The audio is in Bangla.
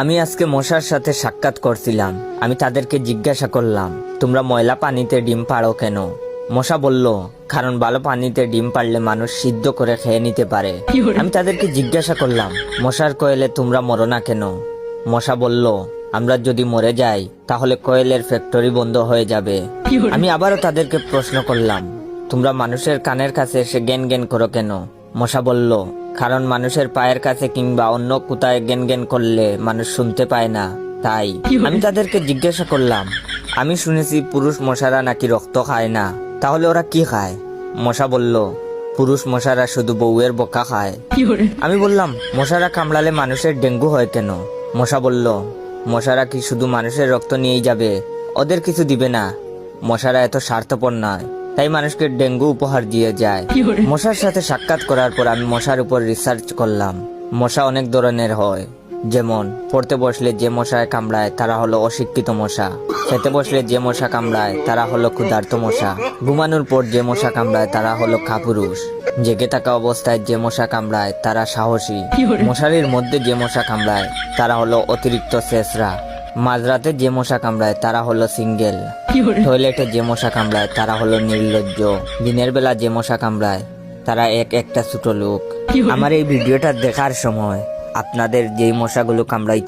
আমি আজকে মশার সাথে সাক্ষাৎ করছিলাম। আমি তাদেরকে জিজ্ঞাসা করলাম, তোমরা ময়লা পানিতে ডিম পাড়ো কেন? মশা বলল, কারণ ভালো পানিতে ডিম পারলে মানুষ সিদ্ধ করে খেয়ে নিতে পারে। আমি তাদেরকে জিজ্ঞাসা করলাম, মশার কোয়েলে তোমরা মরো না কেন? মশা বলল, আমরা যদি মরে যাই তাহলে কোয়েলের ফ্যাক্টরি বন্ধ হয়ে যাবে। আমি আবারও তাদেরকে প্রশ্ন করলাম, তোমরা মানুষের কানের কাছে এসে জ্ঞান জ্ঞান করো কেন? মশা বলল, কারণ মানুষের পায়ের কাছে কিংবা অন্য কোথায় জ্ঞান জ্ঞান করলে মানুষ শুনতে পায় না, তাই। আমি তাদেরকে জিজ্ঞাসা করলাম, আমি শুনেছি পুরুষ মশারা নাকি রক্ত খায় না, তাহলে ওরা কি খায়? মশা বলল, পুরুষ মশারা শুধু বউয়ের বোকা খায়। আমি বললাম, মশারা কামড়ালে মানুষের ডেঙ্গু হয় কেন? মশা বলল, মশারা কি শুধু মানুষের রক্ত নিয়েই যাবে, ওদের কিছু দিবে না। মশারা এত স্বার্থপর নয়, তাই মানুষকে ডেঙ্গু উপহার দিয়ে যায়। মশার সাথে সাক্ষাৎ করার পর আমি মশার উপর রিসার্চ করলাম। মশা অনেক ধরনের হয়, যেমন পড়তে বসলে যে মশায় কামড়ায় তারা হলো অশিক্ষিত মশা, খেতে বসলে যে মশা কামড়ায় তারা হলো ক্ষুধার্ত মশা, ঘুমানোর পর যে মশা কামড়ায় তারা হলো কাপুরুষ, জেগে থাকা অবস্থায় যে মশা কামড়ায় তারা সাহসী, মশারির মধ্যে যে মশা কামড়ায় তারা হলো অতিরিক্ত শেষরা, মাঝরাতে যে মশা কামড়ায় তারা হলো সিঙ্গেল, টয়লেটে যে মশা কামড়ায় তারা হলো নির্লজ্জ, দিনের বেলা যে মশা কামড়ায় তারা একটা ছোট লোক। আমার এই ভিডিওটা দেখার সময় আপনাদের যেই মশাগুলো কামড়াই